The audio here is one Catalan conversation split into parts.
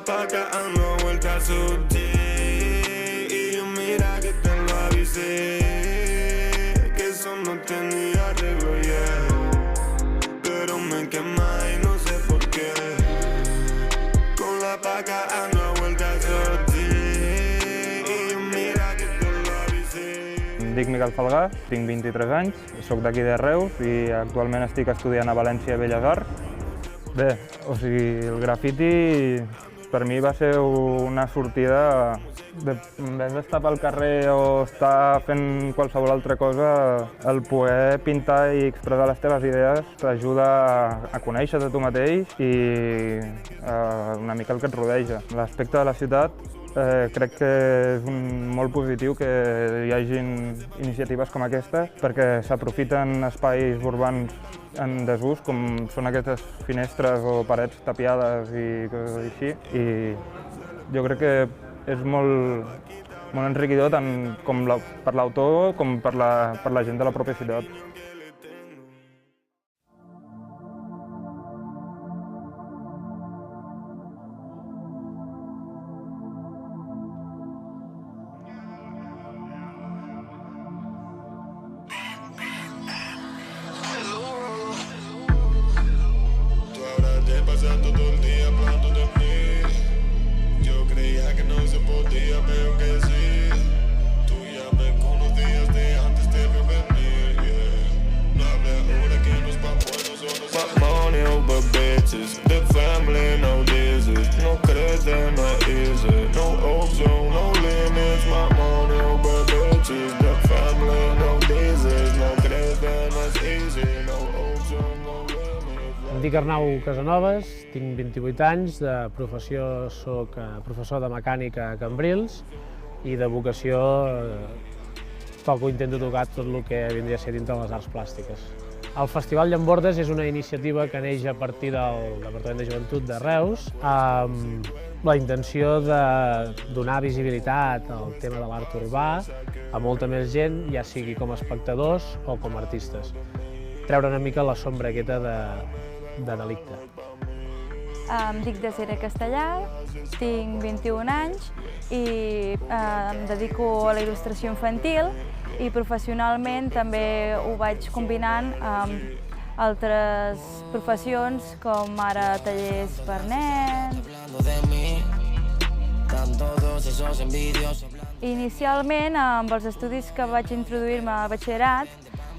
paca ando vuelta a su ti. Y yo mira que te lo avisé, que eso no tenía arreglo, yeah. Pero me quema y no sé por qué. Con la paca ando vuelta a su ti. Y yo mira que te lo avisé. Em dic Miquel Falgàs, tinc 23 anys, soc d'aquí de Reus i actualment estic estudiant a València Belles Arts. Bé, o sigui, el grafiti per mi va ser una sortida, en vez d'estar pel carrer o estar fent qualsevol altra cosa, el poder pintar i expressar les teves idees t'ajuda a conèixer-te tu mateix i una mica el que et rodeja. L'aspecte de la ciutat crec que és molt positiu que hi hagin iniciatives com aquesta perquè s'aprofiten espais urbans en desús, com són aquestes finestres o parets tapiades i coses així. I jo crec que és molt enriquidor tant com per l'autor com per la gent de la pròpia ciutat. Pasando todo el día hablando de mí. Yo creía que no se podía, pero que sí. Tú ya me conocías de antes de venir, yeah. No habrá hora que nos vamos solos. Fuck money over bitches, the family no disease. No crece, no easy, no option, no limits. My money over bitches, the family no disease. No crece, no es easy, no option, no limits. Em dic Arnau Casanovas, tinc 28 anys, de professió soc professor de mecànica a Cambrils i de vocació intento tocar tot el que vindria a ser dintre les arts plàstiques. El Festival Llambordes és una iniciativa que neix a partir del Departament de Joventut de Reus amb la intenció de donar visibilitat al tema de l'art urbà a molta més gent, ja sigui com a espectadors o com a artistes. Treure una mica la sombra aquesta de delicte. Em dic Desiree Castellar, tinc 21 anys i em dedico a la il·lustració infantil i professionalment també ho vaig combinant amb altres professions com ara tallers per nens. Inicialment, amb els estudis que vaig introduir-me a batxillerat,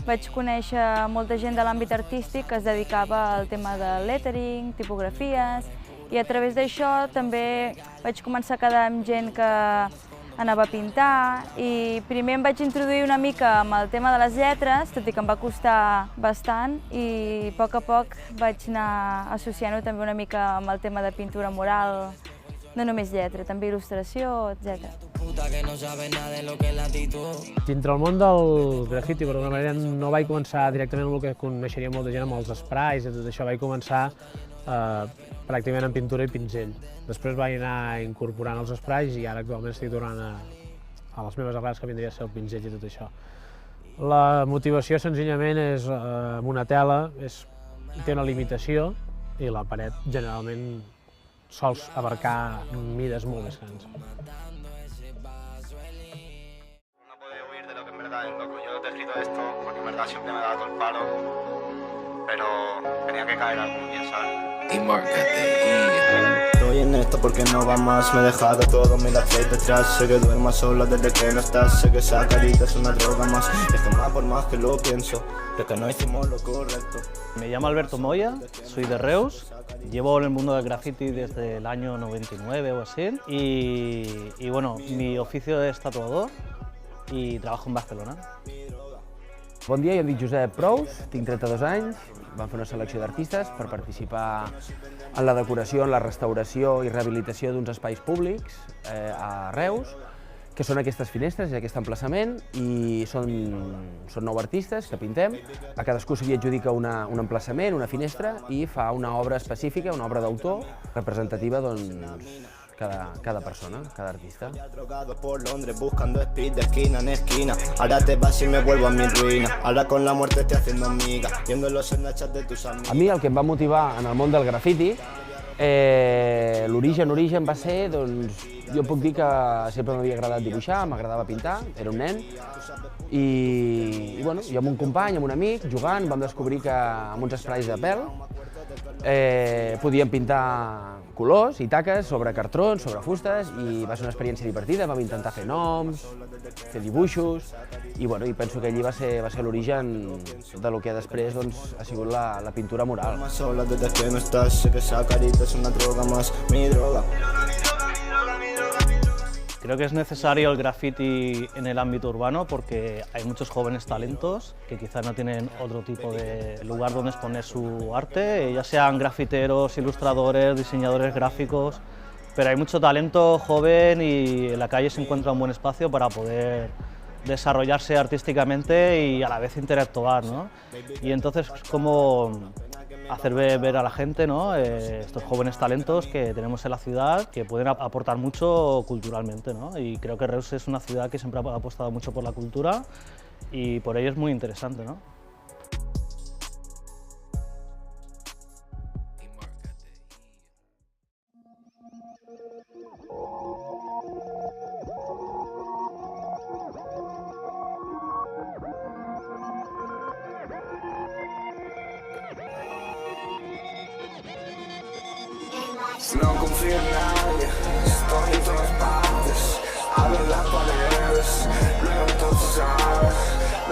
vaig conèixer molta gent de l'àmbit artístic que es dedicava al tema de lettering, tipografies, i a través d'això també vaig començar a quedar amb gent que anava a pintar i primer em vaig introduir una mica amb el tema de les lletres, tot i que em va costar bastant, i a poc vaig anar associant-ho també una mica amb el tema de pintura mural, no només lletra, també il·lustració, etc. Dintre el món del grafiti, per alguna manera, no vaig començar directament amb el que coneixeria molta gent, amb els sprays i tot això. Vaig començar pràcticament amb pintura i pinzell. Després vaig anar incorporant els sprays i ara actualment estic tornant a les meves arrels, que vindria a ser el pinzell i tot això. La motivació senzillament és amb una tela, té una limitació i la paret generalment sols abarcar mides molt més grans. Yo te he escrito esto porque en verdad siempre me ha dado el palo, pero tenía que caer algún día, ¿sabes? Y estoy en esto porque no va más, me he dejado todo, mira que hay detrás. Sé que duermas sola desde que no estás, sé que esa carita es una droga más. Y es que más por más que lo pienso, es que no hicimos lo correcto. Me llamo Alberto Moya, soy de Reus, llevo en el mundo del graffiti desde el año 99 o así y bueno, mi oficio es tatuador i treballo en Barcelona. Bon dia, jo em dic Josep Prous, tinc 32 anys, vam fer una selecció d'artistes per participar en la decoració, en la restauració i rehabilitació d'uns espais públics a Reus, que són aquestes finestres i aquest emplaçament, i són 9 artistes que pintem. A cadascú se li adjudica un emplaçament, una finestra, i fa una obra específica, una obra d'autor, representativa, doncs, cada persona, cada artista. Por Londres buscando speed de esquina en esquina. Ahora te vas y me vuelvo a mi ruïna. Ahora con la muerte estoy haciendo amiga, viendo los snapchats de tus amics. A mi el que em va motivar en el món del grafiti L'origen va ser, doncs, jo puc dir que sempre m'havia agradat dibuixar, m'agradava pintar, era un nen, i bueno, jo amb un company, amb un amic, jugant, vam descobrir que amb uns esprais de pèl podíem pintar colors i taques sobre cartrons, sobre fustes, i va ser una experiència divertida. Vam intentar fer noms, fer dibuixos, i penso que allí va ser l'origen del que després ha sigut la pintura mural. Sola desde que no estás, sé que esa carita es una droga más, mi droga. Creo que es necesario el graffiti en el ámbito urbano porque hay muchos jóvenes talentos que quizás no tienen otro tipo de lugar donde exponer su arte, ya sean grafiteros, ilustradores, diseñadores gráficos, pero hay mucho talento joven y en la calle se encuentra un buen espacio para poder desarrollarse artísticamente y a la vez interactuar, ¿no? Y entonces como hacer ver a la gente, ¿no? Estos jóvenes talentos que tenemos en la ciudad que pueden aportar mucho culturalmente, ¿no? Y creo que Reus es una ciudad que siempre ha apostado mucho por la cultura y por ello es muy interesante, ¿no? No confío en nadie, estoy en todas partes, hablo en las paredes, luego todo se sabe.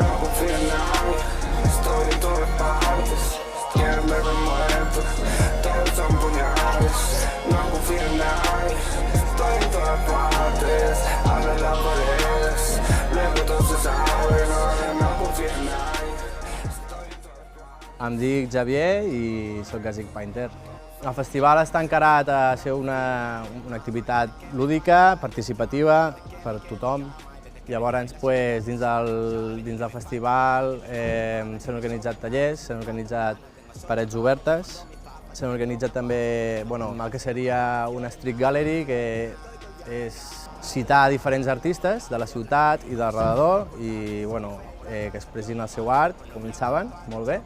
No confío en nadie, estoy en todas partes, quieren verme muerto, todos son puñales. No confío en nadie, estoy en todas partes, hablo en las paredes, luego todo se sabe. No confío en nadie, estoy en todas partes. Em dic Javier i soc Gasic Painter. El festival està encarat a ser una activitat lúdica, participativa, per tothom. Llavors, dins del festival s'han organitzat tallers, s'han organitzat parets obertes, s'han organitzat també el que seria una street gallery, que és citar diferents artistes de la ciutat i del redador i que expressin el seu art, com ells saben, molt bé.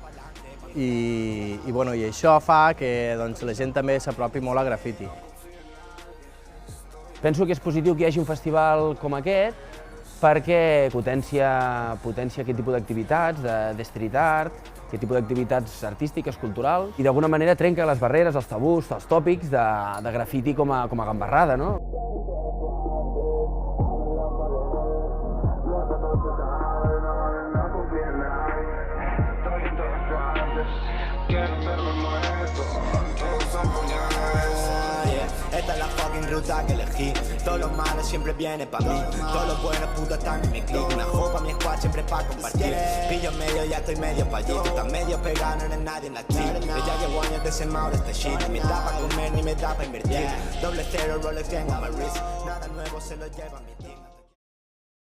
I això fa que la gent també s'apropi molt al graffiti. Penso que és positiu que hi hagi un festival com aquest perquè potencia aquest tipus d'activitats, de street art, aquest tipus d'activitats artístiques, culturals, i d'alguna manera trenca les barreres, els tabús, els tòpics de graffiti com a gambarrada, no? Esta es la fucking ruta que elegí. Todos los males siempre vienen pa' mí. Todos los buenos putos están en mi click. Una jopa, mi squad siempre pa' compartir. Pillo medio, ya estoy medio pa' allí. Tú estás medio pegado, no eres nadie en la click. Ya llevo años desenmado de este shit. Ni me da pa' comer, ni me da pa' invertir. Doble cero, Rolex, gang on my wrist. Nada nuevo se lo lleva mi team.